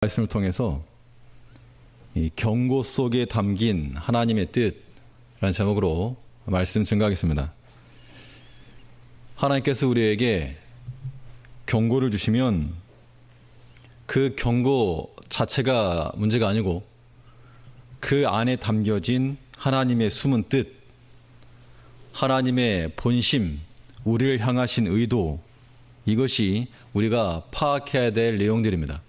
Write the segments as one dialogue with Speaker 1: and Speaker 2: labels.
Speaker 1: 말씀을 통해서 이 경고 속에 담긴 하나님의 뜻이라는 제목으로 말씀 증거하겠습니다. 하나님께서 우리에게 경고를 주시면 그 경고 자체가 문제가 아니고 그 안에 담겨진 하나님의 숨은 뜻, 하나님의 본심, 우리를 향하신 의도, 이것이 우리가 파악해야 될 내용들입니다.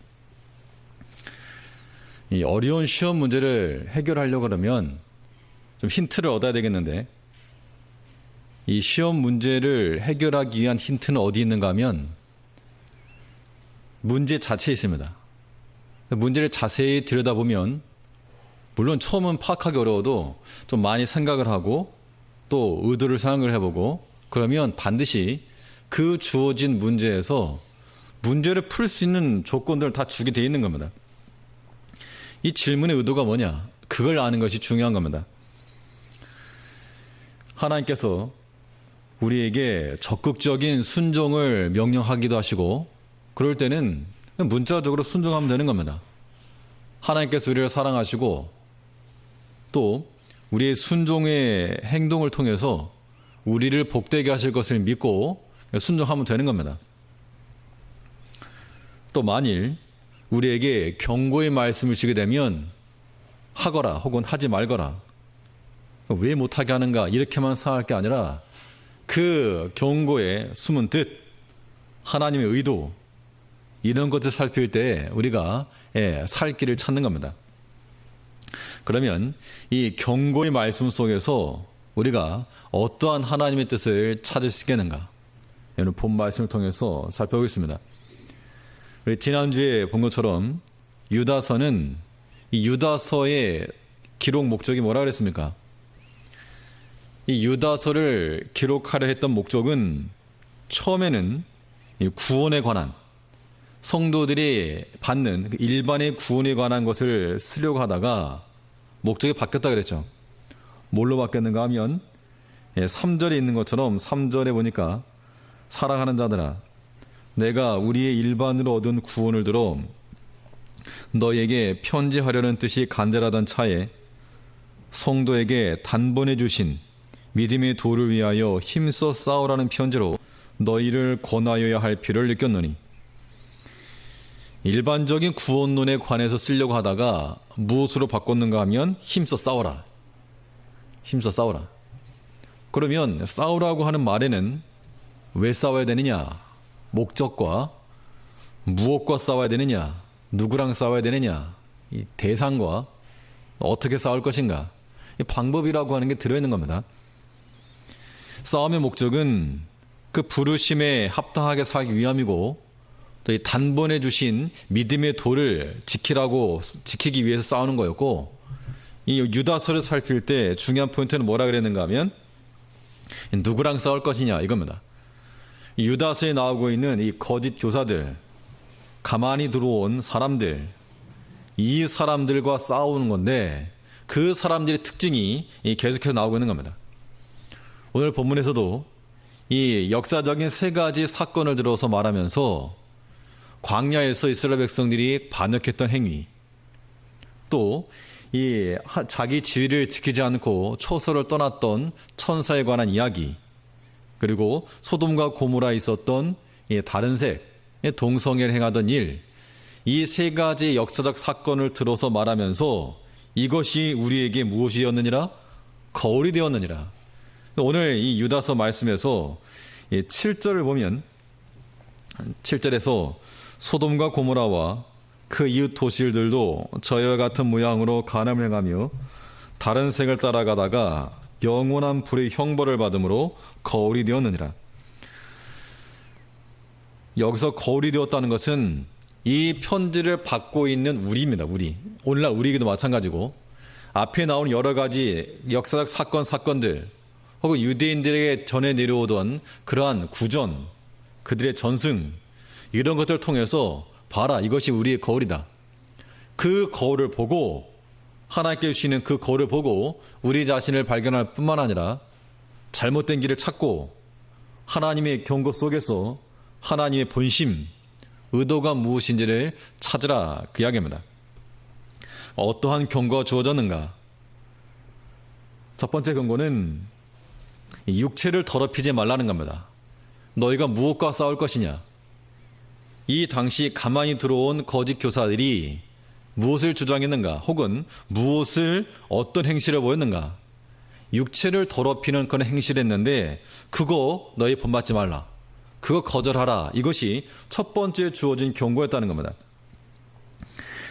Speaker 1: 이 어려운 시험 문제를 해결하려고 그러면 좀 힌트를 얻어야 되겠는데, 이 시험 문제를 해결하기 위한 힌트는 어디 있는가 하면 문제 자체에 있습니다. 문제를 자세히 들여다보면 물론 처음은 파악하기 어려워도 좀 많이 생각을 하고 또 의도를 생각을 해보고 그러면 반드시 그 주어진 문제에서 문제를 풀 수 있는 조건들을 다 주게 되어 있는 겁니다. 이 질문의 의도가 뭐냐? 그걸 아는 것이 중요한 겁니다. 하나님께서 우리에게 적극적인 순종을 명령하기도 하시고 그럴 때는 문자적으로 순종하면 되는 겁니다. 하나님께서 우리를 사랑하시고 또 우리의 순종의 행동을 통해서 우리를 복되게 하실 것을 믿고 순종하면 되는 겁니다. 또 만일 우리에게 경고의 말씀을 주게 되면 하거라 혹은 하지 말거라, 왜 못하게 하는가 이렇게만 생각할 게 아니라 그 경고의 숨은 뜻, 하나님의 의도, 이런 것을 살필 때 우리가 살 길을 찾는 겁니다. 그러면 이 경고의 말씀 속에서 우리가 어떠한 하나님의 뜻을 찾을 수 있겠는가, 오늘 본 말씀을 통해서 살펴보겠습니다. 우리 지난주에 본 것처럼 유다서는 이 유다서의 기록 목적이 뭐라 그랬습니까? 이 유다서를 기록하려 했던 목적은 처음에는 구원에 관한, 성도들이 받는 일반의 구원에 관한 것을 쓰려고 하다가 목적이 바뀌었다 그랬죠. 뭘로 바뀌었는가 하면 3절에 있는 것처럼 3절에 보니까 사랑하는 자들아, 내가 우리의 일반으로 얻은 구원을 들어 너에게 편지하려는 뜻이 간절하던 차에 성도에게 단번에 주신 믿음의 도를 위하여 힘써 싸우라는 편지로 너희를 권하여야 할 필요를 느꼈노니, 일반적인 구원론에 관해서 쓰려고 하다가 무엇으로 바꿨는가 하면 힘써 싸워라. 힘써 싸워라. 그러면 싸우라고 하는 말에는 왜 싸워야 되느냐, 목적과 무엇과 싸워야 되느냐, 누구랑 싸워야 되느냐, 이 대상과 어떻게 싸울 것인가, 이 방법이라고 하는 게 들어있는 겁니다. 싸움의 목적은 그 부르심에 합당하게 살기 위함이고 또 이 단번에 주신 믿음의 도를 지키기 위해서 싸우는 거였고, 이 유다서를 살필 때 중요한 포인트는 뭐라 그랬는가 하면 누구랑 싸울 것이냐 이겁니다. 유다서에 나오고 있는 이 거짓 교사들, 가만히 들어온 사람들, 이 사람들과 싸우는 건데 그 사람들의 특징이 계속해서 나오고 있는 겁니다. 오늘 본문에서도 이 역사적인 세 가지 사건을 들어서 말하면서 광야에서 이스라엘 백성들이 반역했던 행위, 또 이 자기 지위를 지키지 않고 초소를 떠났던 천사에 관한 이야기, 그리고 소돔과 고모라에 있었던 다른 색, 동성애를 행하던 일, 이 세 가지 역사적 사건을 들어서 말하면서 이것이 우리에게 무엇이었느니라? 거울이 되었느니라. 오늘 이 유다서 말씀에서 7절을 보면 7절에서 소돔과 고모라와 그 이웃 도시들도 저희와 같은 모양으로 간음을 행하며 다른 색을 따라가다가 영원한 불의 형벌을 받음으로 거울이 되었느니라. 여기서 거울이 되었다는 것은 이 편지를 받고 있는 우리입니다. 오늘날 우리에게도 마찬가지고 앞에 나온 여러 가지 역사적 사건들 혹은 유대인들에게 전해 내려오던 그러한 구전, 그들의 전승, 이런 것들을 통해서 봐라, 이것이 우리의 거울이다. 그 거울을 보고, 하나님께 주시는 그 거울을 보고 우리 자신을 발견할 뿐만 아니라 잘못된 길을 찾고 하나님의 경고 속에서 하나님의 본심, 의도가 무엇인지를 찾으라 그 이야기입니다. 어떠한 경고가 주어졌는가? 첫 번째 경고는 육체를 더럽히지 말라는 겁니다. 너희가 무엇과 싸울 것이냐? 이 당시 가만히 들어온 거짓 교사들이 무엇을 주장했는가? 혹은 어떤 행실을 보였는가? 육체를 더럽히는 그런 행실을 했는데 그거 너희 본받지 말라. 그거 거절하라. 이것이 첫 번째 주어진 경고였다는 겁니다.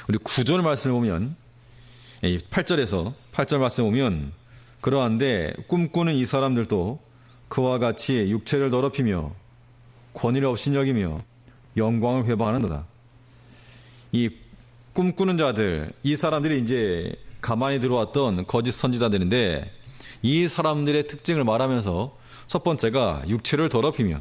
Speaker 1: 우리 9절 말씀을 보면 8절 말씀을 보면 그러한데 꿈꾸는 이 사람들도 그와 같이 육체를 더럽히며 권위를 없인 여기며 영광을 회방하는도다. 이 꿈꾸는 자들, 이 사람들이 이제 가만히 들어왔던 거짓 선지자들인데 이 사람들의 특징을 말하면서 첫 번째가 육체를 더럽히며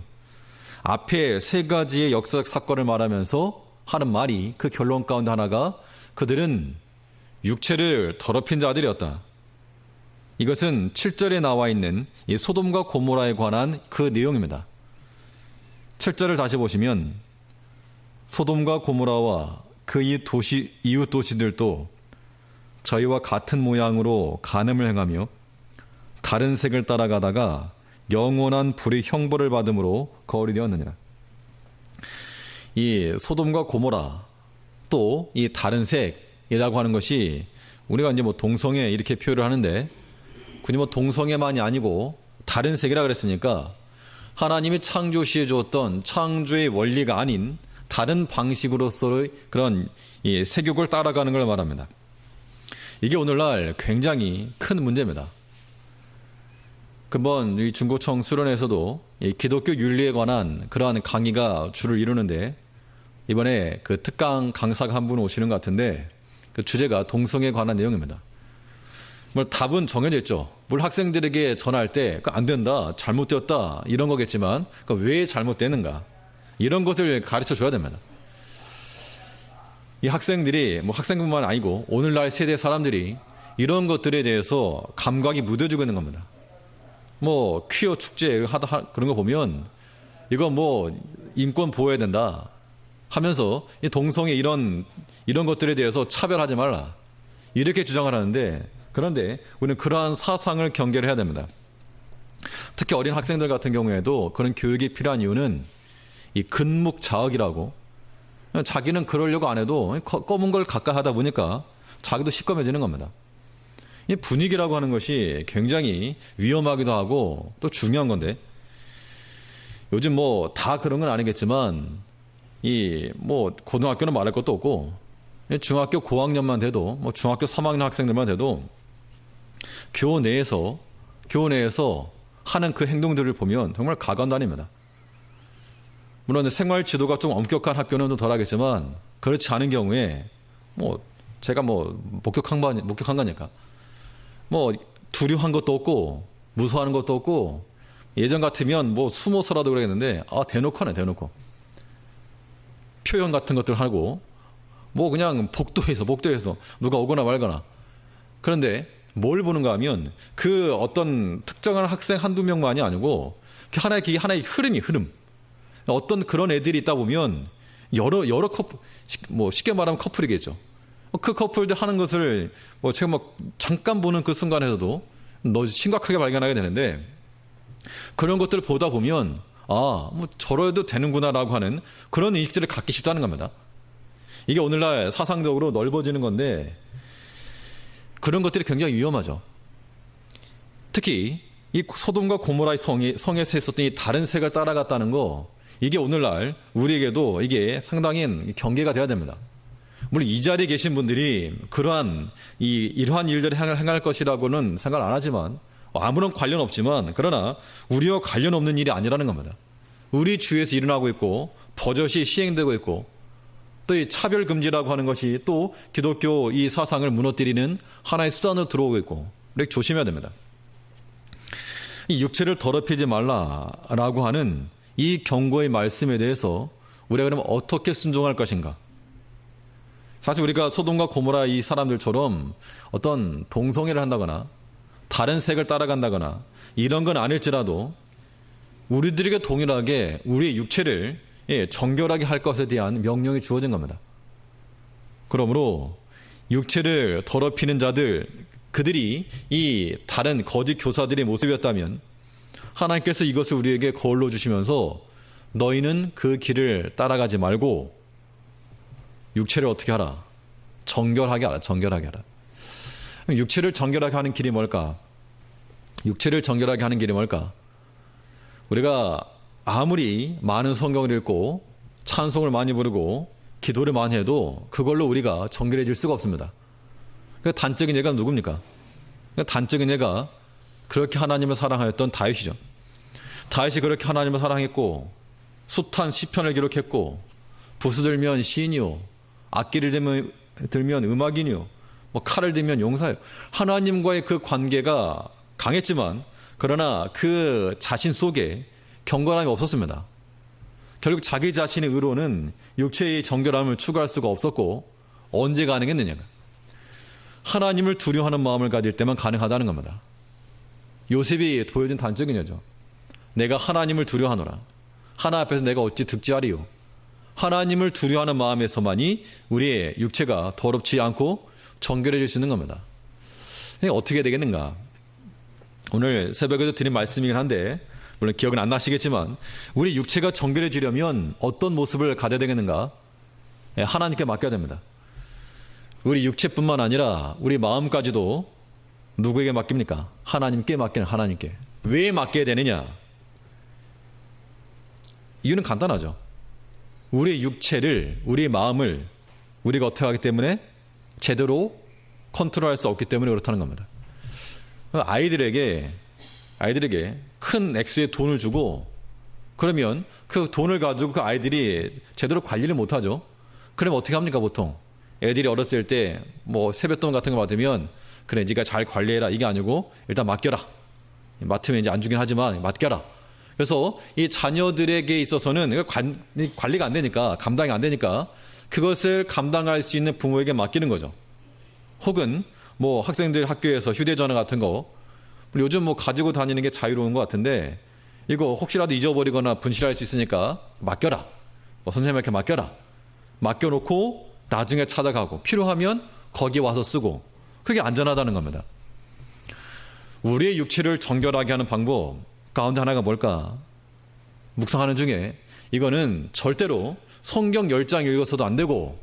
Speaker 1: 앞에 세 가지의 역사적 사건을 말하면서 하는 말이 그 결론 가운데 하나가 그들은 육체를 더럽힌 자들이었다. 이것은 7절에 나와 있는 이 소돔과 고모라에 관한 그 내용입니다. 7절을 다시 보시면 소돔과 고모라와 그 이웃 도시들도 저희와 같은 모양으로 간음을 행하며 다른 색을 따라가다가 영원한 불의 형벌을 받음으로 거울이 되었느니라. 이 소돔과 고모라 또 이 다른 색이라고 하는 것이 우리가 이제 뭐 동성애 이렇게 표현을 하는데 굳이 뭐 동성애만이 아니고 다른 색이라 그랬으니까 하나님이 창조시해 주었던 창조의 원리가 아닌 다른 방식으로서의 그런 이 세교를 따라가는 걸 말합니다. 이게 오늘날 굉장히 큰 문제입니다. 금번 이 중고청 수련회에서도 이 기독교 윤리에 관한 그러한 강의가 주를 이루는데 이번에 그 특강 강사가 한 분 오시는 것 같은데 그 주제가 동성애에 관한 내용입니다. 답은 정해져 있죠. 학생들에게 전할 때 안 된다, 잘못되었다 이런 거겠지만 왜 잘못되는가 이런 것을 가르쳐 줘야 됩니다. 이 학생들이 학생뿐만 아니고 오늘날 세대 사람들이 이런 것들에 대해서 감각이 무뎌지고 있는 겁니다. 퀴어 축제 그런 거 보면 이거 인권 보호해야 된다 하면서 이 동성애 이런 것들에 대해서 차별하지 말라 이렇게 주장을 하는데 그런데 우리는 그러한 사상을 경계를 해야 됩니다. 특히 어린 학생들 같은 경우에도 그런 교육이 필요한 이유는 이 근묵자학이라고 자기는 그러려고 안 해도 검은 걸 가까이 하다 보니까 자기도 시꺼매지는 겁니다. 이 분위기라고 하는 것이 굉장히 위험하기도 하고 또 중요한 건데 요즘 다 그런 건 아니겠지만 고등학교는 말할 것도 없고 중학교 고학년만 돼도 중학교 3학년 학생들만 돼도 교내 내에서 하는 그 행동들을 보면 정말 가관단입니다. 물론 생활 지도가 좀 엄격한 학교는 좀 덜하겠지만 그렇지 않은 경우에 제가 목격한 거니까 두려워한 것도 없고 무서워하는 것도 없고 예전 같으면 숨어서라도 그러겠는데 대놓고 하네. 대놓고 표현 같은 것들 하고 그냥 복도에서 누가 오거나 말거나. 그런데 뭘 보는가 하면 그 어떤 특정한 학생 한두 명만이 아니고 하나의 흐름 어떤 그런 애들이 있다 보면 여러 커플 쉽게 말하면 커플이겠죠. 그 커플들 하는 것을 제가 잠깐 보는 그 순간에서도 심각하게 발견하게 되는데 그런 것들을 보다 보면 저러도 되는구나라고 하는 그런 인식들을 갖기 쉽다는 겁니다. 이게 오늘날 사상적으로 넓어지는 건데 그런 것들이 굉장히 위험하죠. 특히 이 소돔과 고모라의 성에서 있었던 이 다른 색을 따라갔다는 거 이게 오늘날 우리에게도 이게 상당히 경계가 돼야 됩니다. 물론 이 자리에 계신 분들이 이러한 일들을 행할 것이라고는 생각 안 하지만 아무런 관련 없지만 그러나 우리와 관련 없는 일이 아니라는 겁니다. 우리 주위에서 일어나고 있고 버젓이 시행되고 있고 또 이 차별금지라고 하는 것이 또 기독교 이 사상을 무너뜨리는 하나의 수단으로 들어오고 있고 이렇게 조심해야 됩니다. 이 육체를 더럽히지 말라라고 하는 이 경고의 말씀에 대해서 우리가 그러면 어떻게 순종할 것인가? 사실 우리가 소돔과 고모라 이 사람들처럼 어떤 동성애를 한다거나 다른 색을 따라간다거나 이런 건 아닐지라도 우리들에게 동일하게 우리의 육체를 정결하게 할 것에 대한 명령이 주어진 겁니다. 그러므로 육체를 더럽히는 자들, 그들이 이 다른 거짓 교사들의 모습이었다면 하나님께서 이것을 우리에게 거울로 주시면서 너희는 그 길을 따라가지 말고 육체를 어떻게 하라? 정결하게 하라. 정결하게 하라. 육체를 정결하게 하는 길이 뭘까? 육체를 정결하게 하는 길이 뭘까? 우리가 아무리 많은 성경을 읽고 찬송을 많이 부르고 기도를 많이 해도 그걸로 우리가 정결해질 수가 없습니다. 그 단적인 예가 누굽니까? 단적인 예가 그렇게 하나님을 사랑하였던 다윗이죠. 다윗이 그렇게 하나님을 사랑했고 숱한 시편을 기록했고 부수 들면 시인이요, 악기를 들면 음악인이요, 칼을 들면 용사요. 하나님과의 그 관계가 강했지만 그러나 그 자신 속에 경건함이 없었습니다. 결국 자기 자신의 의로는 육체의 정결함을 추구할 수가 없었고 언제 가능했느냐가 하나님을 두려워하는 마음을 가질 때만 가능하다는 겁니다. 요셉이 보여준 단적인 예죠. 내가 하나님을 두려워하노라. 하나 앞에서 내가 어찌 득지하리요. 하나님을 두려워하는 마음에서만이 우리의 육체가 더럽지 않고 정결해질 수 있는 겁니다. 어떻게 되겠는가? 오늘 새벽에도 드린 말씀이긴 한데 물론 기억은 안 나시겠지만 우리 육체가 정결해지려면 어떤 모습을 가져야 되겠는가? 하나님께 맡겨야 됩니다. 우리 육체뿐만 아니라 우리 마음까지도 누구에게 맡깁니까? 하나님께 맡기는 하나님께. 왜 맡겨야 되느냐? 이유는 간단하죠. 우리 육체를, 우리 마음을 우리가 어떻게 하기 때문에 제대로 컨트롤할 수 없기 때문에 그렇다는 겁니다. 아이들에게 큰 액수의 돈을 주고 그러면 그 돈을 가지고 그 아이들이 제대로 관리를 못하죠. 그럼 어떻게 합니까 보통? 애들이 어렸을 때 세뱃돈 같은 거 받으면 그래 네가 잘 관리해라 이게 아니고 일단 맡겨라. 맡으면 이제 안 주긴 하지만 맡겨라. 그래서 이 자녀들에게 있어서는 관리가 안 되니까 감당이 안 되니까 그것을 감당할 수 있는 부모에게 맡기는 거죠. 혹은 학생들 학교에서 휴대전화 같은 거 요즘 가지고 다니는 게 자유로운 것 같은데 이거 혹시라도 잊어버리거나 분실할 수 있으니까 맡겨라. 선생님에게 맡겨라. 맡겨놓고 나중에 찾아가고 필요하면 거기 와서 쓰고 그게 안전하다는 겁니다. 우리의 육체를 정결하게 하는 방법 가운데 하나가 뭘까? 묵상하는 중에 이거는 절대로 성경 10장 읽어서도 안 되고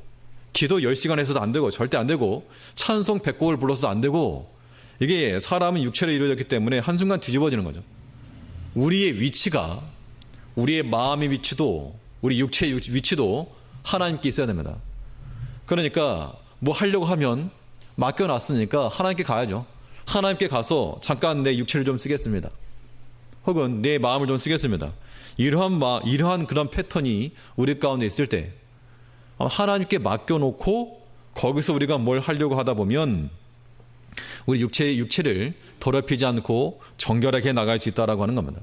Speaker 1: 기도 10시간 해서도 안 되고 절대 안 되고 찬송 100곡을 불러서도 안 되고 이게 사람은 육체로 이루어졌기 때문에 한순간 뒤집어지는 거죠. 우리의 위치가 우리의 마음의 위치도 우리 육체의 위치도 하나님께 있어야 됩니다. 그러니까 하려고 하면 맡겨놨으니까 하나님께 가야죠. 하나님께 가서 잠깐 내 육체를 좀 쓰겠습니다. 혹은 내 마음을 좀 쓰겠습니다. 이러한 그런 패턴이 우리 가운데 있을 때 하나님께 맡겨놓고 거기서 우리가 뭘 하려고 하다 보면 우리 육체를 더럽히지 않고 정결하게 나갈 수 있다라고 하는 겁니다.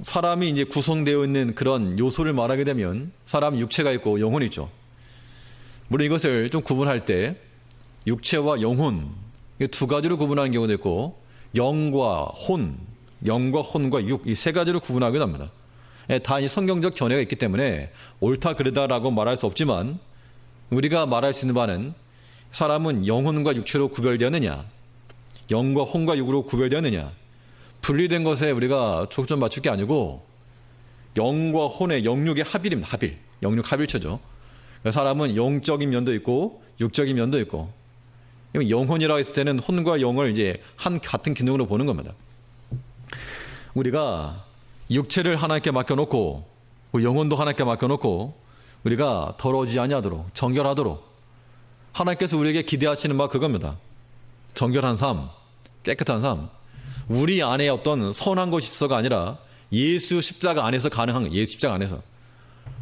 Speaker 1: 사람이 이제 구성되어 있는 그런 요소를 말하게 되면 사람 육체가 있고 영혼이 있죠. 물론 이것을 좀 구분할 때 육체와 영혼 두 가지로 구분하는 경우도 있고 영과 혼과 육 이 세 가지로 구분하기도 합니다. 다 이 성경적 견해가 있기 때문에 옳다 그르다라고 말할 수 없지만 우리가 말할 수 있는 바는 사람은 영혼과 육체로 구별되었느냐, 영과 혼과 육으로 구별되었느냐, 분리된 것에 우리가 초점 맞출 게 아니고 영과 혼의 영육의 합일입니다. 합일. 영육 합일체죠. 사람은 영적인 면도 있고 육적인 면도 있고 영혼이라고 했을 때는 혼과 영을 이제 같은 기능으로 보는 겁니다. 우리가 육체를 하나님께 맡겨놓고 영혼도 하나님께 맡겨놓고 우리가 더러워지지 아니하도록 정결하도록 하나님께서 우리에게 기대하시는 바 그겁니다. 정결한 삶, 깨끗한 삶. 우리 안에 어떤 선한 것이 있어가 아니라 예수 십자가 안에서 가능한 거예요. 예수 십자가 안에서.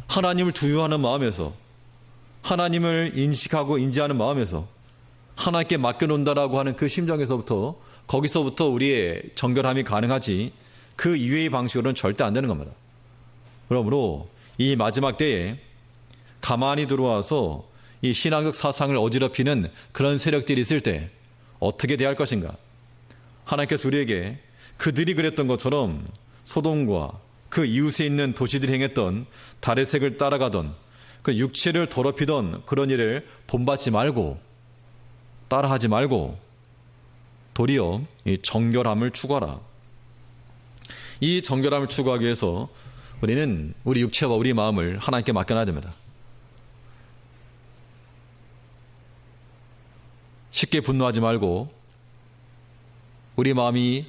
Speaker 1: 하나님을 두려워하는 마음에서 하나님을 인식하고 인지하는 마음에서 하나님께 맡겨놓는다라고 하는 그 심정에서부터 거기서부터 우리의 정결함이 가능하지 그 이외의 방식으로는 절대 안 되는 겁니다. 그러므로 이 마지막 때에 가만히 들어와서 이 신앙적 사상을 어지럽히는 그런 세력들이 있을 때 어떻게 대할 것인가? 하나님께서 우리에게 그들이 그랬던 것처럼 소돔과 그 이웃에 있는 도시들이 행했던 달의 색을 따라가던 그 육체를 더럽히던 그런 일을 본받지 말고 따라하지 말고 도리어 이 정결함을 추구하라. 이 정결함을 추구하기 위해서 우리는 우리 육체와 우리 마음을 하나님께 맡겨놔야 됩니다. 쉽게 분노하지 말고 우리 마음이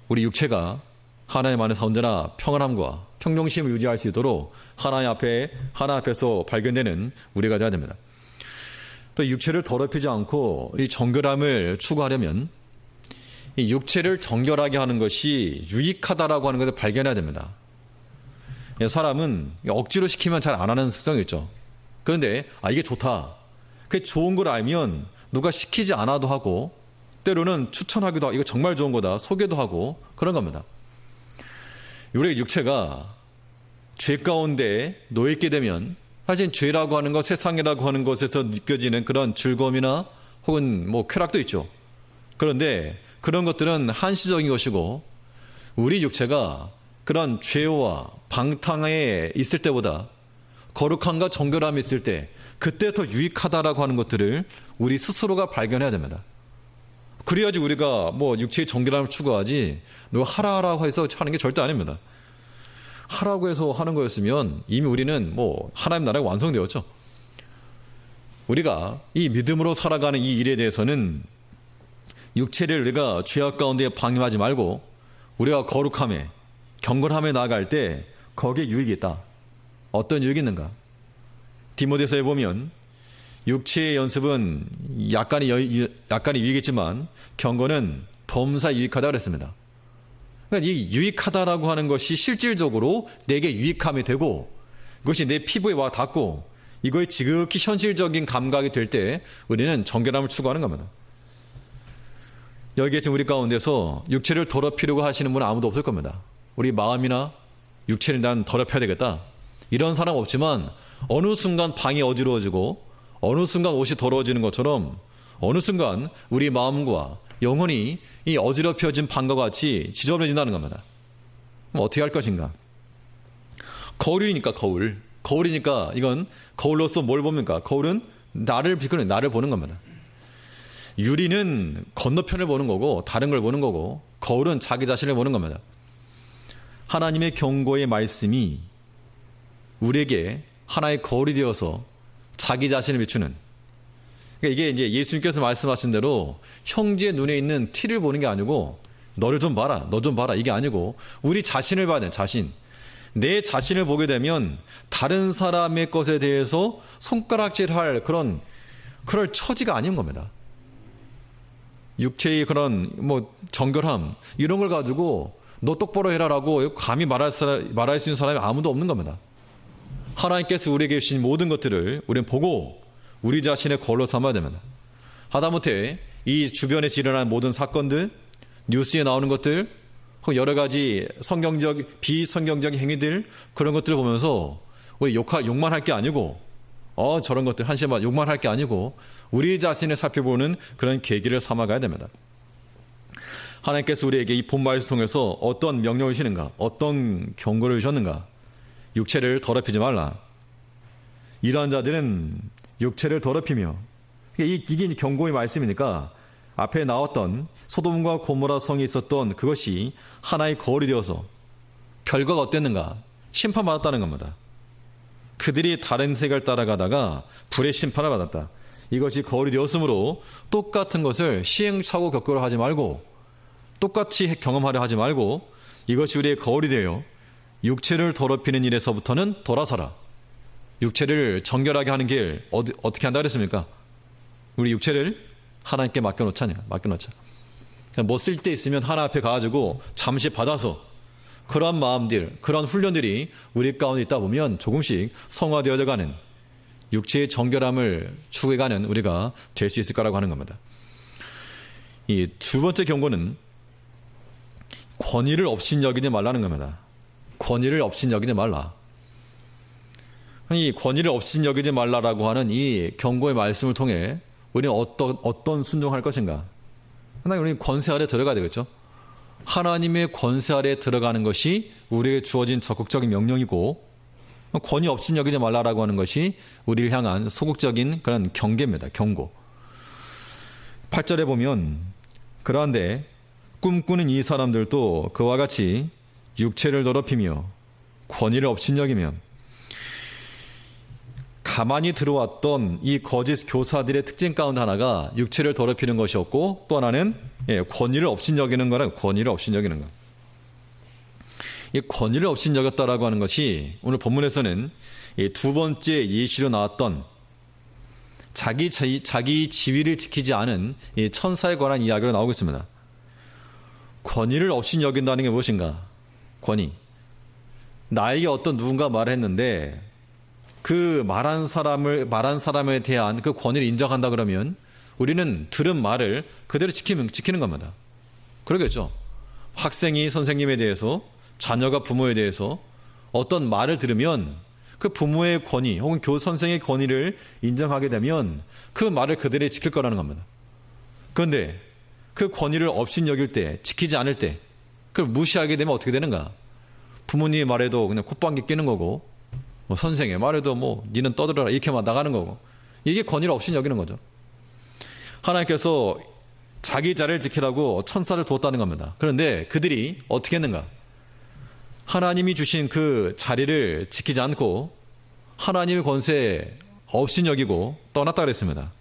Speaker 1: 우리 육체가 하나님 안에서 언제나 평안함과 평정심을 유지할 수 있도록 하나님 앞에서 발견되는 우리가 되어야 됩니다. 또 육체를 더럽히지 않고 이 정결함을 추구하려면 이 육체를 정결하게 하는 것이 유익하다라고 하는 것을 발견해야 됩니다. 사람은 억지로 시키면 잘 안 하는 습성이 있죠. 그런데 이게 좋다. 그게 좋은 걸 알면 누가 시키지 않아도 하고 때로는 추천하기도 하고 이거 정말 좋은 거다 소개도 하고 그런 겁니다. 우리의 육체가 죄 가운데 놓여있게 되면 사실 죄라고 하는 것, 세상이라고 하는 것에서 느껴지는 그런 즐거움이나 혹은 쾌락도 있죠. 그런데 그런 것들은 한시적인 것이고 우리 육체가 그런 죄와 방탕에 있을 때보다 거룩함과 정결함이 있을 때 그때 더 유익하다라고 하는 것들을 우리 스스로가 발견해야 됩니다. 그래야지 우리가 육체의 정결함을 추구하지 누가 하라고 해서 하는 게 절대 아닙니다. 하라고 해서 하는 거였으면 이미 우리는 하나님 나라가 완성되었죠. 우리가 이 믿음으로 살아가는 이 일에 대해서는 육체를 우리가 죄악 가운데 방임하지 말고 우리가 거룩함에 경건함에 나아갈 때 거기에 유익이 있다. 어떤 유익이 있는가? 디모데서에 보면 육체의 연습은 약간의 유익이지만 경건은 범사 유익하다고 그랬습니다. 그러니까 이 유익하다라고 하는 것이 실질적으로 내게 유익함이 되고 그것이 내 피부에 와 닿고 이거의 지극히 현실적인 감각이 될 때 우리는 정결함을 추구하는 겁니다. 여기에 지금 우리 가운데서 육체를 더럽히려고 하시는 분은 아무도 없을 겁니다. 우리 마음이나 육체를 난 더럽혀야 되겠다. 이런 사람 없지만 어느 순간 방이 어지러워지고 어느 순간 옷이 더러워지는 것처럼 어느 순간 우리 마음과 영혼이 이 어지럽혀진 방과 같이 지저분해진다는 겁니다. 그럼 어떻게 할 것인가? 거울이니까 거울이니까 이건 거울로서 뭘 봅니까? 거울은 나를 비추는 나를 보는 겁니다. 유리는 건너편을 보는 거고 다른 걸 보는 거고 거울은 자기 자신을 보는 겁니다. 하나님의 경고의 말씀이 우리에게 하나의 거울이 되어서 자기 자신을 비추는 그러니까 이게 이제 예수님께서 말씀하신 대로 형제의 눈에 있는 티를 보는 게 아니고 너를 좀 봐라 너 좀 봐라 이게 아니고 우리 자신을 봐야 돼. 자신 내 자신을 보게 되면 다른 사람의 것에 대해서 손가락질할 그럴 처지가 아닌 겁니다. 육체의 그런 정결함 이런 걸 가지고 너 똑바로 해라라고 감히 말할 수 있는 사람이 아무도 없는 겁니다. 하나님께서 우리에게 주신 모든 것들을 우리는 보고 우리 자신의 거울로 삼아야 됩니다. 하다못해 이 주변에서 일어나는 모든 사건들 뉴스에 나오는 것들 여러 가지 비성경적인 행위들 그런 것들을 보면서 우리 욕만 할 게 아니고 저런 것들 한심한 욕만 할 게 아니고 우리 자신을 살펴보는 그런 계기를 삼아가야 됩니다. 하나님께서 우리에게 이 본말을 통해서 어떤 명령을 주시는가 어떤 경고를 주셨는가 육체를 더럽히지 말라. 이러한 자들은 육체를 더럽히며 이게 경고의 말씀이니까 앞에 나왔던 소돔과 고모라 성이 있었던 그것이 하나의 거울이 되어서 결과가 어땠는가 심판받았다는 겁니다. 그들이 다른 색을 따라가다가 불의 심판을 받았다. 이것이 거울이 되었으므로 똑같은 것을 시행착오 겪으려 하지 말고 똑같이 경험하려 하지 말고 이것이 우리의 거울이 되어 육체를 더럽히는 일에서부터는 돌아서라. 육체를 정결하게 하는 길 어떻게 한다 그랬습니까? 우리 육체를 하나님께 맡겨놓자. 쓸 데 있으면 하나 앞에 가가지고 잠시 받아서 그러한 마음들 그런 훈련들이 우리 가운데 있다 보면 조금씩 성화되어져 가는 육체의 정결함을 추구해가는 우리가 될 수 있을 거라고 하는 겁니다. 이 두 번째 경고는 권위를 업신여기지 말라는 겁니다. 권위를 업신여기지 말라. 이 권위를 업신여기지 말라라고 하는 이 경고의 말씀을 통해 우리는 어떤 순종할 것인가? 하나님 우리는 권세 아래 들어가야 되겠죠. 하나님의 권세 아래에 들어가는 것이 우리에게 주어진 적극적인 명령이고, 권위 없인 여기지 말라라고 하는 것이 우리를 향한 소극적인 그런 경계입니다. 경고. 8절에 보면 그러한데 꿈꾸는 이 사람들도 그와 같이 육체를 더럽히며 권위를 업신여기며, 가만히 들어왔던 이 거짓 교사들의 특징 가운데 하나가 육체를 더럽히는 것이었고, 또 하나는 권위를 업신여기는 거라. 권위를 업신여기는 것. 이 권위를 업신여겼다라고 하는 것이 오늘 본문에서는 두 번째 예시로 나왔던 자기 지위를 지키지 않은 이 천사에 관한 이야기로 나오고 있습니다. 권위를 업신여긴다는 게 무엇인가? 권위. 나에게 어떤 누군가 말을 했는데 그 말한 사람에 대한 그 권위를 인정한다 그러면 우리는 들은 말을 그대로 지키는 겁니다. 그러겠죠. 학생이 선생님에 대해서, 자녀가 부모에 대해서 어떤 말을 들으면 그 부모의 권위 혹은 선생의 권위를 인정하게 되면 그 말을 그대로 지킬 거라는 겁니다. 그런데 그 권위를 업신여길 때, 지키지 않을 때, 그걸 무시하게 되면 어떻게 되는가? 부모님의 말에도 그냥 콧방귀 끼는 거고, 선생의 말에도 니는 떠들어라 이렇게만 나가는 거고, 이게 권위를 업신여기는 거죠. 하나님께서 자기 자리를 지키라고 천사를 두었다는 겁니다. 그런데 그들이 어떻게 했는가? 하나님이 주신 그 자리를 지키지 않고 하나님의 권세에 업신여기고 떠났다 그랬습니다.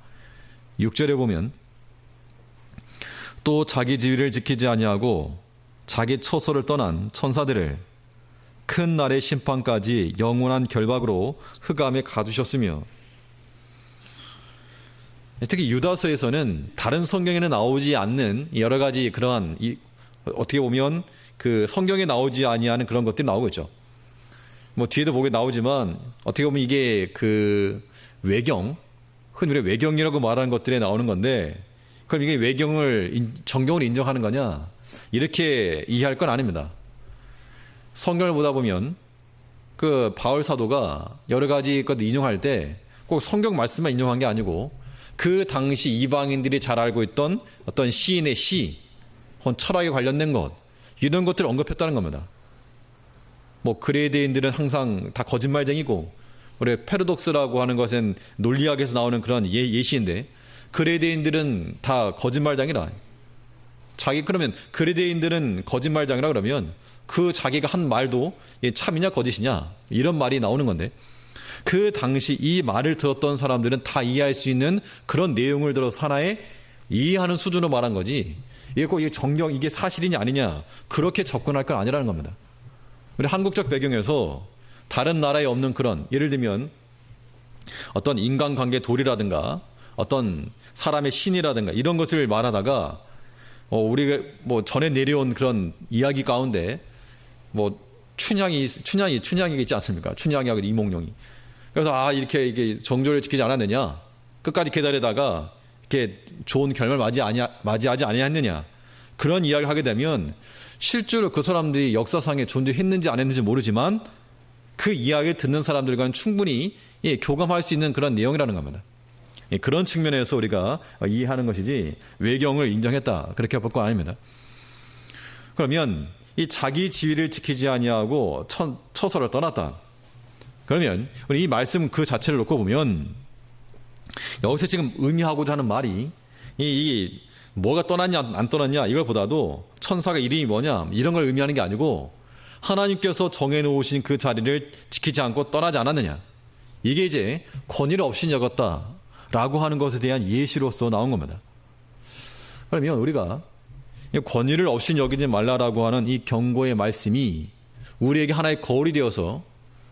Speaker 1: 6절에 보면 또 자기 지위를 지키지 아니하고 자기 처소를 떠난 천사들을 큰 날의 심판까지 영원한 결박으로 흑암에 가두셨으며, 특히 유다서에서는 다른 성경에는 나오지 않는 여러 가지 그러한 어떻게 보면 그 성경에 나오지 아니하는 그런 것들이 나오고 있죠. 뒤에도 보게 나오지만 어떻게 보면 이게 그 외경, 흔히 우리가 외경이라고 말하는 것들에 나오는 건데, 그럼 이게 외경을 정경으로 인정하는 거냐? 이렇게 이해할 건 아닙니다. 성경을 보다 보면 그 바울 사도가 여러 가지 것들 인용할 때 꼭 성경 말씀만 인용한 게 아니고 그 당시 이방인들이 잘 알고 있던 어떤 시인의 시, 혹은 철학에 관련된 것, 이런 것들을 언급했다는 겁니다. 그레이드인들은 항상 다 거짓말쟁이고, 우리 패러독스라고 하는 것은 논리학에서 나오는 그런 예시인데, 그레이드인들은 다 거짓말장이라. 그러면 그레이드인들은 거짓말장이라 그러면 그 자기가 한 말도 참이냐 거짓이냐 이런 말이 나오는 건데, 그 당시 이 말을 들었던 사람들은 다 이해할 수 있는 그런 내용을 들어서 하나의 이해하는 수준으로 말한 거지, 이게 꼭 이게 사실이냐 아니냐 그렇게 접근할 건 아니라는 겁니다. 우리 한국적 배경에서 다른 나라에 없는 그런, 예를 들면 어떤 인간관계 도리라든가 어떤 사람의 신이라든가 이런 것을 말하다가 우리가 전에 내려온 그런 이야기 가운데 춘향이 있지 않습니까? 춘향이하고 이몽룡이. 그래서 이게 정조를 지키지 않았느냐, 끝까지 기다리다가 이렇게 좋은 결말 맞이하지 아니했느냐, 그런 이야기를 하게 되면 실제로 그 사람들이 역사상에 존재했는지 안 했는지 모르지만 그 이야기를 듣는 사람들과는 충분히 교감할 수 있는 그런 내용이라는 겁니다. 그런 측면에서 우리가 이해하는 것이지 외경을 인정했다 그렇게 볼 건 아닙니다. 그러면 이 자기 지위를 지키지 아니하고 처소를 떠났다. 그러면 우리 이 말씀 그 자체를 놓고 보면 여기서 지금 의미하고자 하는 말이 이 뭐가 떠났냐 안 떠났냐 이걸 보다도 천사가 이름이 뭐냐 이런 걸 의미하는 게 아니고, 하나님께서 정해놓으신 그 자리를 지키지 않고 떠나지 않았느냐, 이게 이제 권위를 업신여겼다라고 하는 것에 대한 예시로서 나온 겁니다. 그러면 우리가 권위를 업신여기지 말라라고 하는 이 경고의 말씀이 우리에게 하나의 거울이 되어서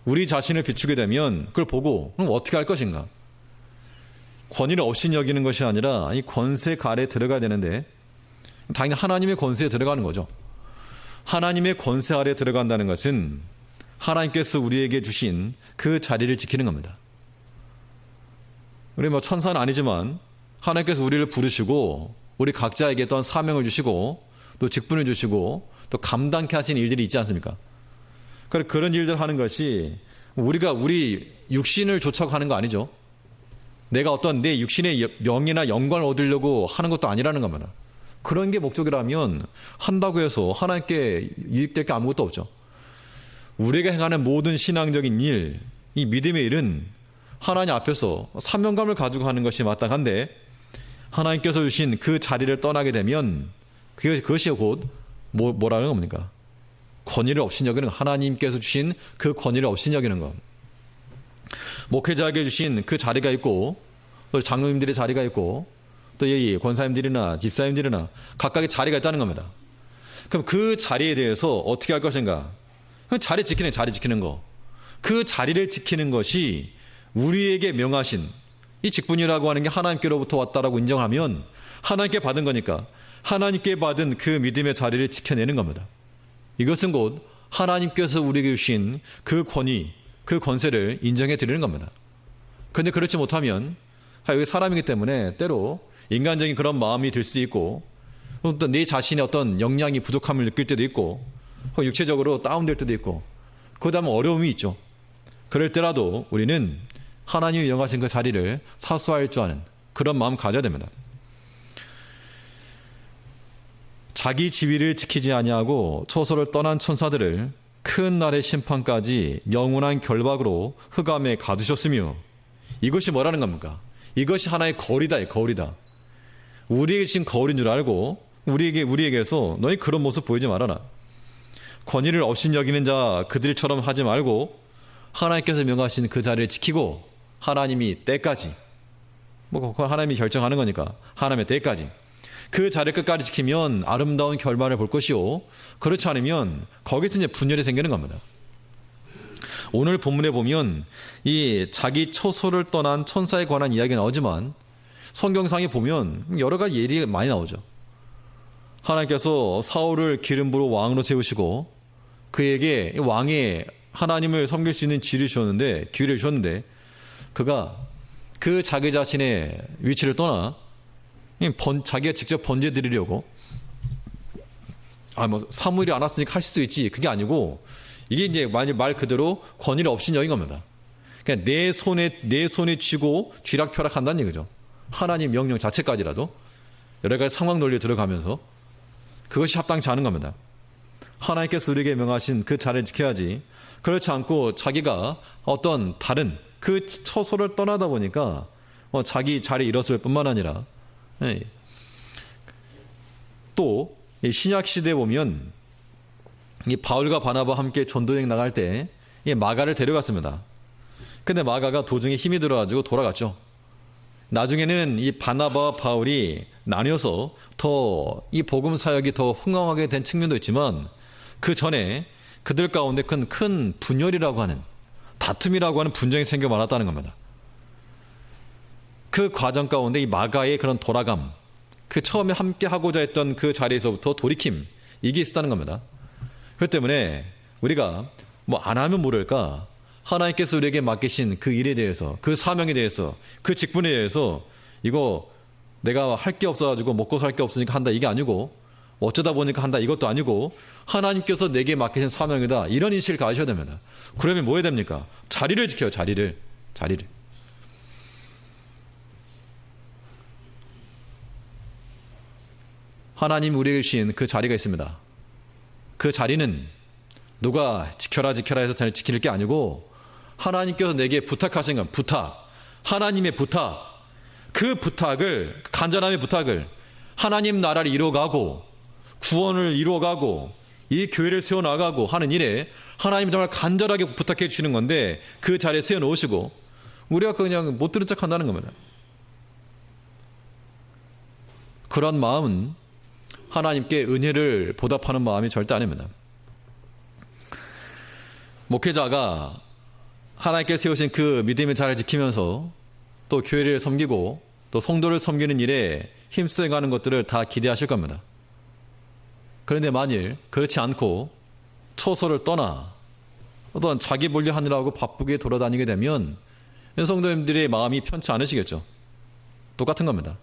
Speaker 1: 우리 자신을 비추게 되면 그걸 보고 그럼 어떻게 할 것인가? 권위를 업신여기는 것이 아니라 이 권세 아래에 들어가야 되는데, 당연히 하나님의 권세에 들어가는 거죠. 하나님의 권세 아래에 들어간다는 것은 하나님께서 우리에게 주신 그 자리를 지키는 겁니다. 우리 천사는 아니지만 하나님께서 우리를 부르시고 우리 각자에게 또한 사명을 주시고 또 직분을 주시고 또 감당케 하신 일들이 있지 않습니까? 그런 일들 하는 것이 우리 육신을 좇아고 하는 거 아니죠. 내가 어떤 내 육신의 명예나 영광을 얻으려고 하는 것도 아니라는 겁니다. 그런 게 목적이라면 한다고 해서 하나님께 유익될 게 아무것도 없죠. 우리가 행하는 모든 신앙적인 일, 이 믿음의 일은 하나님 앞에서 사명감을 가지고 하는 것이 마땅한데 하나님께서 주신 그 자리를 떠나게 되면 그것이 곧 뭐라는 겁니까? 권위를 없이 여기는, 하나님께서 주신 그 권위를 없이 여기는 것. 목회자에게 주신 그 자리가 있고 또 장로님들의 자리가 있고 또 여기 권사님들이나 집사님들이나 각각의 자리가 있다는 겁니다. 그럼 그 자리에 대해서 어떻게 할 것인가? 자리 지키는 거. 그 자리를 지키는 것이 우리에게 명하신 이 직분이라고 하는 게 하나님께로부터 왔다라고 인정하면 하나님께 받은 거니까 하나님께 받은 그 믿음의 자리를 지켜내는 겁니다. 이것은 곧 하나님께서 우리에게 주신 그 권위, 그 권세를 인정해 드리는 겁니다. 그런데 그렇지 못하면 여기 사람이기 때문에 때로 인간적인 그런 마음이 들 수 있고 또 내 자신의 어떤 역량이 부족함을 느낄 때도 있고 육체적으로 다운될 때도 있고 그다음에 어려움이 있죠. 그럴 때라도 우리는 하나님이 명하신 그 자리를 사수할 줄 아는 그런 마음 가져야 됩니다. 자기 지위를 지키지 아니하고 초소를 떠난 천사들을 큰 날의 심판까지 영원한 결박으로 흑암에 가두셨으며, 이것이 뭐라는 겁니까? 이것이 하나의 거울이다. 우리에게 주신 거울인 줄 알고 우리에게서 너희 그런 모습 보이지 말아라. 권위를 업신여기는 자 그들처럼 하지 말고 하나님께서 명하신 그 자리를 지키고 하나님이 때까지 하나님이 결정하는 거니까 하나님의 때까지 그 자리를 끝까지 지키면 아름다운 결말을 볼 것이요, 그렇지 않으면 거기서 이제 분열이 생기는 겁니다. 오늘 본문에 보면 이 자기 처소를 떠난 천사에 관한 이야기가 나오지만 성경상에 보면 여러 가지 예例이 많이 나오죠. 하나님께서 사울을 기름 부어 왕으로 세우시고 그에게 왕의 하나님을 섬길 수 있는 기회를 주셨는데 그가 그 자기 자신의 위치를 떠나 자기가 직접 번제 드리려고 사무엘이 안 왔으니까 할 수도 있지, 그게 아니고 이게 이제 말 그대로 권위를 없인 여인 겁니다. 그러니까 내 손에 쥐고 쥐락펴락한다는 얘기죠. 하나님 명령 자체까지라도 여러 가지 상황 논리에 들어가면서 그것이 합당치 않은 겁니다. 하나님께서 우리에게 명하신 그 자리를 지켜야지, 그렇지 않고 자기가 어떤 다른 그 처소를 떠나다 보니까 자기 자리 잃었을 뿐만 아니라 또 신약 시대에 보면 이 바울과 바나바와 함께 전도여행 나갈 때 이 마가를 데려갔습니다. 근데 마가가 도중에 힘이 들어가지고 돌아갔죠. 나중에는 이 바나바와 바울이 나뉘어서 더 이 복음 사역이 더 흥황하게 된 측면도 있지만 그 전에 그들 가운데 큰 분열이라고 하는, 다툼이라고 하는 분쟁이 생겨 많았다는 겁니다. 그 과정 가운데 이 마가의 그런 돌아감, 그 처음에 함께 하고자 했던 그 자리에서부터 돌이킴, 이게 있었다는 겁니다. 그렇기 때문에 우리가 안 하면 모를까, 하나님께서 우리에게 맡기신 그 일에 대해서, 그 사명에 대해서, 그 직분에 대해서 이거 내가 할 게 없어가지고 먹고 살 게 없으니까 한다, 이게 아니고 어쩌다 보니까 한다, 이것도 아니고 하나님께서 내게 맡기신 사명이다, 이런 인식을 가지셔야 됩니다. 그러면 뭐 해야 됩니까? 자리를 지켜요. 자리를. 하나님 우리에게 주신 그 자리가 있습니다. 그 자리는 누가 지켜라 해서 자리를 지킬 게 아니고 하나님께서 내게 부탁하신 건 하나님의 부탁, 그 부탁을, 간절함의 부탁을, 하나님 나라를 이루어가고 구원을 이루어가고 이 교회를 세워나가고 하는 일에 하나님이 정말 간절하게 부탁해 주시는 건데 그 자리에 세워놓으시고 우리가 그냥 못 들은 척 한다는 겁니다. 그런 마음은 하나님께 은혜를 보답하는 마음이 절대 아닙니다. 목회자가 하나님께 세우신 그 믿음의 자리를 지키면서 또 교회를 섬기고 또 성도를 섬기는 일에 힘써가는 것들을 다 기대하실 겁니다. 그런데 만일 그렇지 않고 처소를 떠나 어떤 자기 분리하느라고 바쁘게 돌아다니게 되면 성도님들의 마음이 편치 않으시겠죠. 똑같은 겁니다.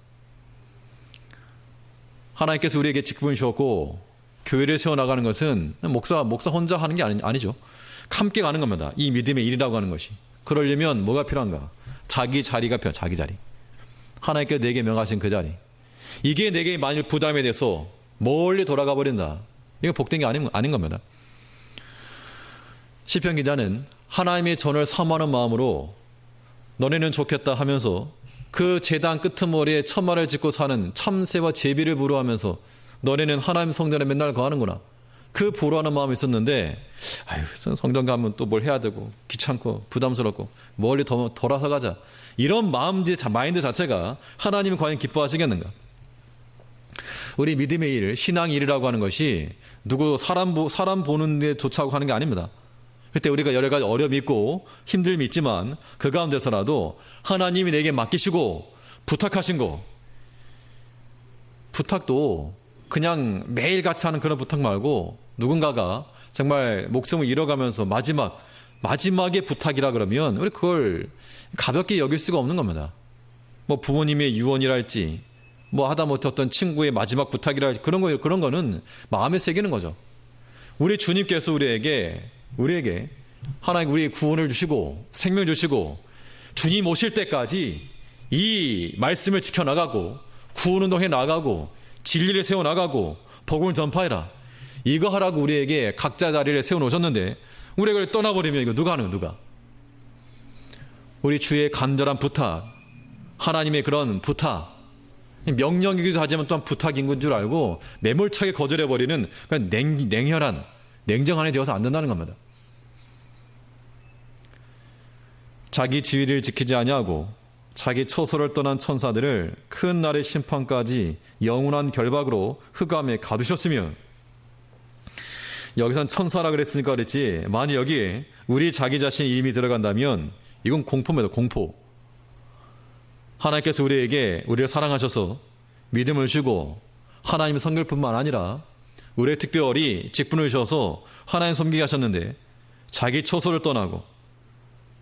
Speaker 1: 하나님께서 우리에게 직분을 주었고 교회를 세워나가는 것은 목사 혼자 하는 게 아니죠. 함께 가는 겁니다. 이 믿음의 일이라고 하는 것이. 그러려면 뭐가 필요한가? 자기 자리가 자기 자리. 하나님께서 내게 명하신 그 자리. 이게 내게 만일 부담이 돼서 멀리 돌아가 버린다. 이거 복된 게 아닌 겁니다. 시편 기자는 하나님의 전을 사모하는 마음으로 너네는 좋겠다 하면서 그 제단 끄트머리에 천막을 짓고 사는 참새와 제비를 부러워하면서 너네는 하나님 성전에 맨날 거하는구나. 그 부러워하는 마음이 있었는데 아유 성전 가면 또 뭘 해야 되고 귀찮고 부담스럽고 멀리 돌아서 가자. 이런 마인드 자체가 하나님이 과연 기뻐하시겠는가? 우리 믿음의 일, 신앙의 일이라고 하는 것이 누구 사람 보는 데 좋다고 하는 게 아닙니다. 그때 우리가 여러 가지 어려움이 있고 힘듦이 있지만 그 가운데서라도 하나님이 내게 맡기시고 부탁하신 거, 부탁도 그냥 매일같이 하는 그런 부탁 말고 누군가가 정말 목숨을 잃어가면서 마지막의 부탁이라 그러면 우리 그걸 가볍게 여길 수가 없는 겁니다. 뭐 부모님의 유언이랄지 뭐 하다못해 어떤 친구의 마지막 부탁이랄지 그런 거는 마음에 새기는 거죠. 우리 주님께서 우리에게 하나님 우리의 구원을 주시고 생명 주시고 주님 오실 때까지 이 말씀을 지켜나가고 구원운동 해나가고 진리를 세워나가고 복음을 전파해라. 이거 하라고 우리에게 각자 자리를 세워놓으셨는데 우리가 그걸 떠나버리면 이거 누가 하는 거야? 누가? 우리 주의 간절한 부탁, 하나님의 그런 부탁, 명령이기도 하지만 또한 부탁인 줄 알고 매몰차게 거절해버리는 그런 냉혈한 냉정한이 되어서 안 된다는 겁니다. 자기 지위를 지키지 아니하고 자기 처소를 떠난 천사들을 큰 날의 심판까지 영원한 결박으로 흑암에 가두셨으면, 여기선 천사라 그랬으니까 그랬지 만약 여기에 우리 자기 자신의 이름이 들어간다면 이건 공포입니다. 공포. 하나님께서 우리를 사랑하셔서 믿음을 주고 하나님의 성결뿐만 아니라 우리의 특별히 직분을 주셔서 하나님 섬기게 하셨는데 자기 처소를 떠나고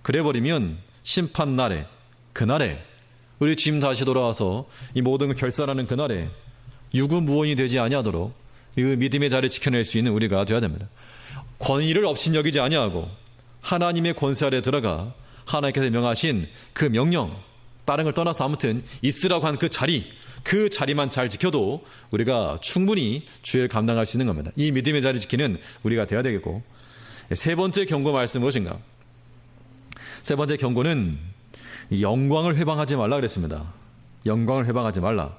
Speaker 1: 그래버리면 심판 날에, 그날에 우리 주님 다시 돌아와서 이 모든 걸 결산하는 그날에 유구무원이 되지 아니하도록 이 믿음의 자리를 지켜낼 수 있는 우리가 되어야 됩니다. 권위를 업신여기지 아니하고 하나님의 권세 아래 들어가 하나님께서 명하신 그 명령, 다른 걸 떠나서 아무튼 있으라고 한 그 자리만 잘 지켜도 우리가 충분히 주의를 감당할 수 있는 겁니다. 이 믿음의 자리 지키는 우리가 되어야 되겠고, 세 번째 경고 말씀 무엇인가? 세 번째 경고는 영광을 회방하지 말라 그랬습니다. 영광을 회방하지 말라.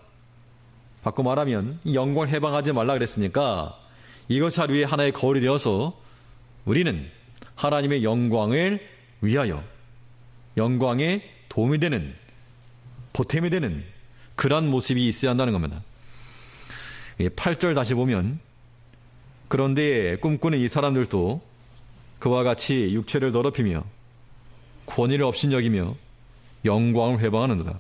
Speaker 1: 바꿔 말하면 영광을 회방하지 말라 그랬으니까 이것이 위에 하나의 거울이 되어서 우리는 하나님의 영광을 위하여 영광에 도움이 되는, 보탬이 되는 그러한 모습이 있어야 한다는 겁니다. 8절 다시 보면 그런데 꿈꾸는 이 사람들도 그와 같이 육체를 더럽히며 권위를 업신여기며 영광을 회방하는도다.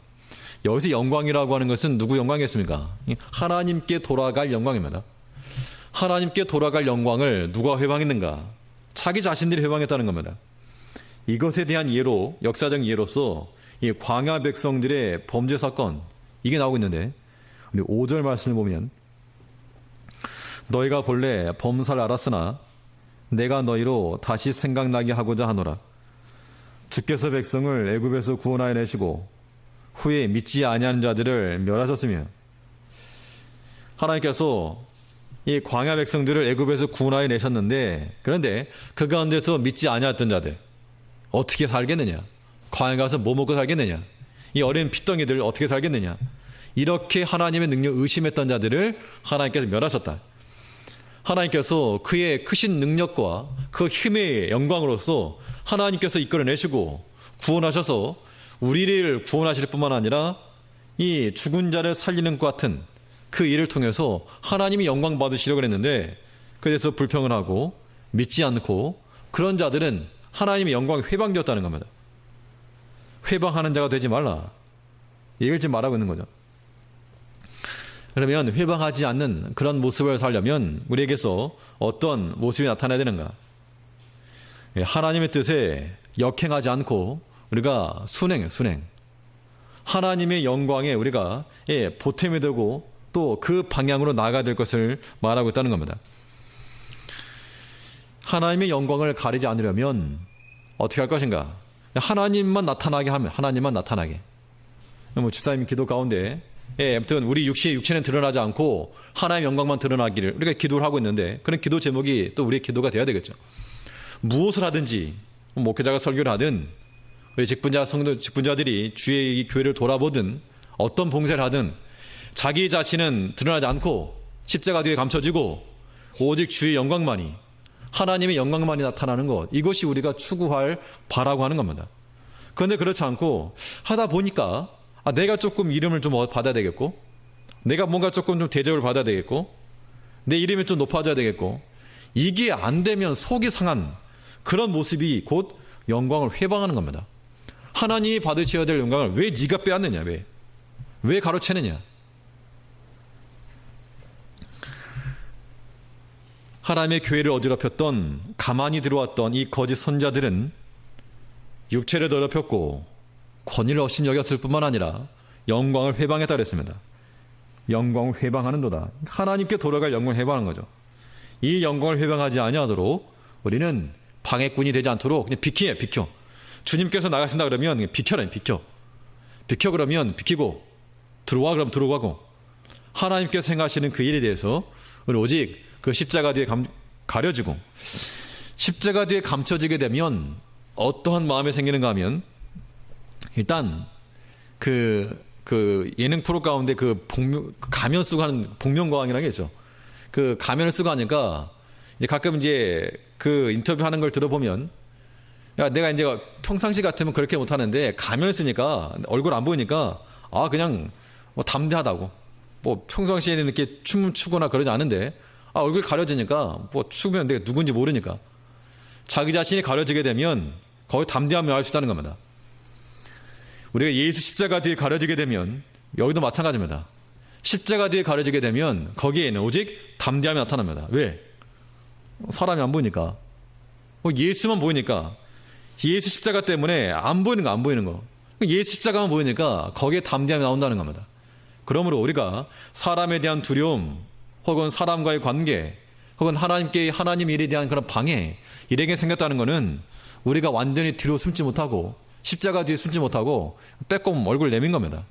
Speaker 1: 여기서 영광이라고 하는 것은 누구 영광이겠습니까? 하나님께 돌아갈 영광입니다. 하나님께 돌아갈 영광을 누가 회방했는가? 자기 자신들이 회방했다는 겁니다. 이것에 대한 예로, 역사적 예로서 이 광야 백성들의 범죄 사건, 이게 나오고 있는데 우리 5절 말씀을 보면 너희가 본래 범사를 알았으나 내가 너희로 다시 생각나게 하고자 하노라. 주께서 백성을 애굽에서 구원하여 내시고 후에 믿지 아니하는 자들을 멸하셨으며, 하나님께서 이 광야 백성들을 애굽에서 구원하여 내셨는데 그런데 그 가운데서 믿지 아니하였던 자들 어떻게 살겠느냐? 광야 가서 뭐 먹고 살겠느냐? 이 어린 핏덩이들 어떻게 살겠느냐? 이렇게 하나님의 능력 의심했던 자들을 하나님께서 멸하셨다. 하나님께서 그의 크신 능력과 그 힘의 영광으로서 하나님께서 이끌어내시고 구원하셔서 우리를 구원하실 뿐만 아니라 이 죽은 자를 살리는 것 같은 그 일을 통해서 하나님이 영광 받으시려고 했는데 그래서 불평을 하고 믿지 않고 그런 자들은 하나님의 영광이 회방되었다는 겁니다. 회방하는 자가 되지 말라. 이걸 지금 말하고 있는 거죠. 그러면 회방하지 않는 그런 모습을 살려면 우리에게서 어떤 모습이 나타나야 되는가? 하나님의 뜻에 역행하지 않고 우리가 순행. 하나님의 영광에 우리가 보탬이 되고 또 그 방향으로 나아가야 될 것을 말하고 있다는 겁니다. 하나님의 영광을 가리지 않으려면 어떻게 할 것인가? 하나님만 나타나게 하면, 하나님만 나타나게. 뭐 집사님 기도 가운데 예, 아무튼 우리 육체는 드러나지 않고 하나님의 영광만 드러나기를 우리가 기도를 하고 있는데, 그런 기도 제목이 또 우리의 기도가 돼야 되겠죠. 무엇을 하든지, 목회자가 설교를 하든, 우리 직분자들이 주의 이 교회를 돌아보든, 어떤 봉사를 하든 자기 자신은 드러나지 않고 십자가 뒤에 감춰지고 오직 주의 영광만이, 하나님의 영광만이 나타나는 것, 이것이 우리가 추구할 바라고 하는 겁니다. 그런데 그렇지 않고 하다 보니까 내가 조금 이름을 좀 받아야 되겠고, 내가 뭔가 조금 좀 대접을 받아야 되겠고, 내 이름이 좀 높아져야 되겠고, 이게 안 되면 속이 상한 그런 모습이 곧 영광을 회방하는 겁니다. 하나님이 받으셔야 될 영광을 왜 네가 빼앗느냐, 왜 가로채느냐. 하나님의 교회를 어지럽혔던, 가만히 들어왔던 이 거짓 선자들은 육체를 더럽혔고 권위를 없인 여겼을 뿐만 아니라 영광을 회방했다 그랬습니다. 영광을 회방하는도다. 하나님께 돌아갈 영광을 회방하는 거죠. 이 영광을 회방하지 아니하도록 우리는 방해꾼이 되지 않도록 그냥 비켜. 주님께서 나가신다 그러면 그냥 비켜 그러면 비키고, 들어와 그러면 들어가고, 하나님께서 행하시는 그 일에 대해서 우리 오직 그 십자가 뒤에 가려지고, 십자가 뒤에 감춰지게 되면 어떠한 마음이 생기는가 하면, 일단 그 예능 프로 가운데 가면 쓰고 하는 복면가왕이라는 게 있죠. 그 가면을 쓰고 하니까 이제 가끔 이제 그 인터뷰 하는 걸 들어보면, 야, 내가 이제 평상시 같으면 그렇게 못 하는데 가면을 쓰니까 얼굴 안 보이니까 그냥 뭐 담대하다고, 뭐 평상시에는 이렇게 춤 추거나 그러지 않은데 얼굴 가려지니까 뭐 추면 내가 누군지 모르니까, 자기 자신이 가려지게 되면 거기 담대함을 알 수 있다는 겁니다. 우리가 예수 십자가 뒤에 가려지게 되면 여기도 마찬가지입니다. 십자가 뒤에 가려지게 되면 거기에는 오직 담대함이 나타납니다. 왜? 사람이 안 보이니까. 예수만 보이니까. 예수 십자가 때문에 안 보이는 거. 예수 십자가만 보이니까 거기에 담대함이 나온다는 겁니다. 그러므로 우리가 사람에 대한 두려움, 혹은 사람과의 관계, 혹은 하나님 일에 대한 그런 방해, 이렇게 생겼다는 것은 우리가 완전히 뒤로 숨지 못하고, 십자가 뒤에 숨지 못하고 빼꼼 얼굴 내민 겁니다.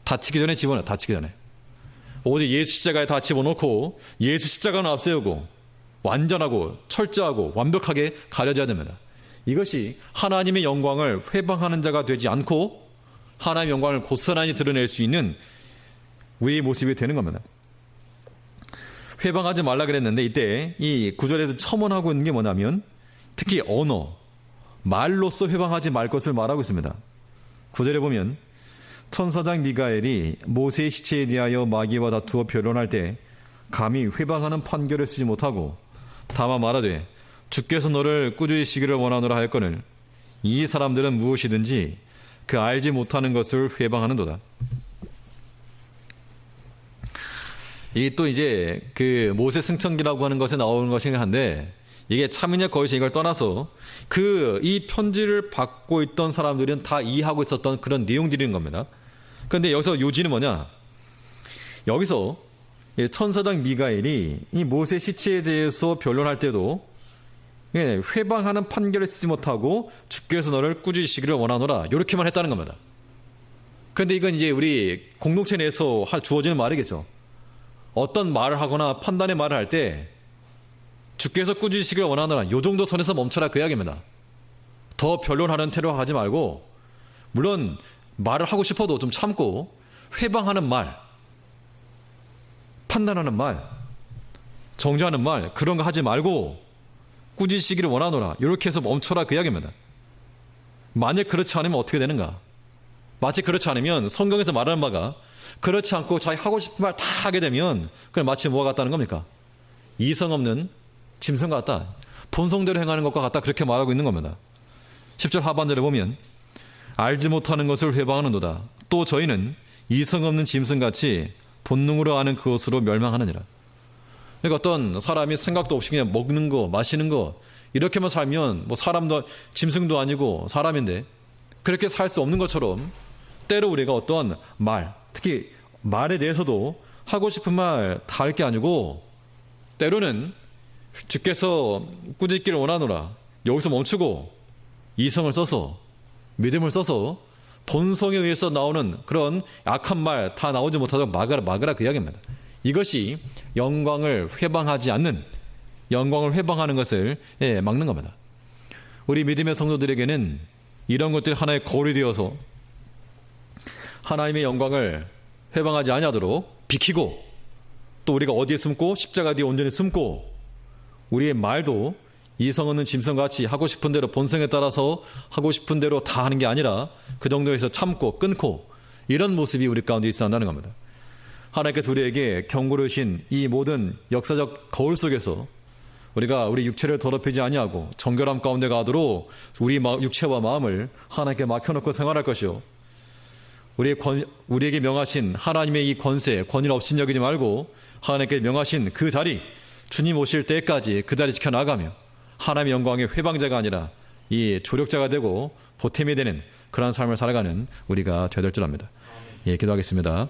Speaker 1: 다치기 전에 집어넣어. 오직 예수 십자가에 다 집어넣고 예수 십자가는 앞세우고 완전하고 철저하고 완벽하게 가려져야 됩니다. 이것이 하나님의 영광을 회방하는 자가 되지 않고 하나님의 영광을 고스란히 드러낼 수 있는 우리의 모습이 되는 겁니다. 회방하지 말라 그랬는데, 이때 이 구절에도 첨언하고 있는 게 뭐냐면, 특히 언어, 말로써 회방하지 말 것을 말하고 있습니다. 구절에 보면 천사장 미가엘이 모세의 시체에 대하여 마귀와 다투어 변론할 때 감히 회방하는 판결을 쓰지 못하고 다만 말하되 주께서 너를 꾸짖으시기를 원하노라 하였거늘 이 사람들은 무엇이든지 그 알지 못하는 것을 회방하는도다. 이게 또 이제 그 모세 승천기라고 하는 것에 나오는 것이긴 한데, 이게 참이냐 거짓이냐 이걸 떠나서 이 편지를 받고 있던 사람들은 다 이해하고 있었던 그런 내용들인 겁니다. 그런데 여기서 요지는 뭐냐? 여기서 천사장 미가엘이 이 모세 시체에 대해서 변론할 때도 회방하는 판결을 쓰지 못하고 주께서 너를 꾸짖으시기를 원하노라, 이렇게만 했다는 겁니다. 그런데 이건 이제 우리 공동체 내에서 주어지는 말이겠죠. 어떤 말을 하거나 판단의 말을 할 때 주께서 꾸짖으시길 원하노라, 요 정도 선에서 멈춰라, 그 이야기입니다. 더 변론하는 태도로 하지 말고, 물론 말을 하고 싶어도 좀 참고 회방하는 말, 판단하는 말, 정죄하는 말, 그런 거 하지 말고 꾸짖으시기를 원하노라, 이렇게 해서 멈춰라, 그 이야기입니다. 만약 그렇지 않으면 어떻게 되는가? 마치 그렇지 않으면 성경에서 말하는 바가 그렇지 않고 자기 하고 싶은 말 다 하게 되면 그건 마치 뭐가 같다는 겁니까? 이성 없는 짐승 같다, 본성대로 행하는 것과 같다, 그렇게 말하고 있는 겁니다. 10절 하반절에 보면 알지 못하는 것을 회방하는도다. 또 저희는 이성 없는 짐승같이 본능으로 아는 그것으로 멸망하느니라. 그러니까 어떤 사람이 생각도 없이 그냥 먹는 거, 마시는 거, 이렇게만 살면 뭐 사람도 짐승도 아니고 사람인데 그렇게 살 수 없는 것처럼, 때로 우리가 어떤 말, 특히 말에 대해서도 하고 싶은 말 다 할 게 아니고, 때로는 주께서 꾸짖기를 원하노라, 여기서 멈추고 이성을 써서, 믿음을 써서 본성에 의해서 나오는 그런 악한 말 다 나오지 못하도록 막으라 그 이야기입니다. 이것이 영광을 회방하지 않는, 영광을 회방하는 것을 막는 겁니다. 우리 믿음의 성도들에게는 이런 것들이 하나의 거울이 되어서 하나님의 영광을 회방하지 아니하도록 비키고, 또 우리가 어디에 숨고 십자가 뒤에 온전히 숨고, 우리의 말도 이성 없는 짐승같이 하고 싶은 대로 본성에 따라서 하고 싶은 대로 다 하는 게 아니라 그 정도에서 참고 끊고, 이런 모습이 우리 가운데 있어야 한다는 겁니다. 하나님께서 우리에게 경고를 주신 이 모든 역사적 거울 속에서 우리가 우리 육체를 더럽히지 아니하고 정결함 가운데 가도록 우리 육체와 마음을 하나님께 맡겨놓고 생활할 것이요, 우리에게 명하신 하나님의 이 권세, 권위를 업신여기지 말고 하나님께 명하신 그 자리, 주님 오실 때까지 그 자리 지켜나가며 하나님의 영광의 회방자가 아니라 이 조력자가 되고 보탬이 되는 그러한 삶을 살아가는 우리가 되어야 될 줄 압니다. 예, 기도하겠습니다.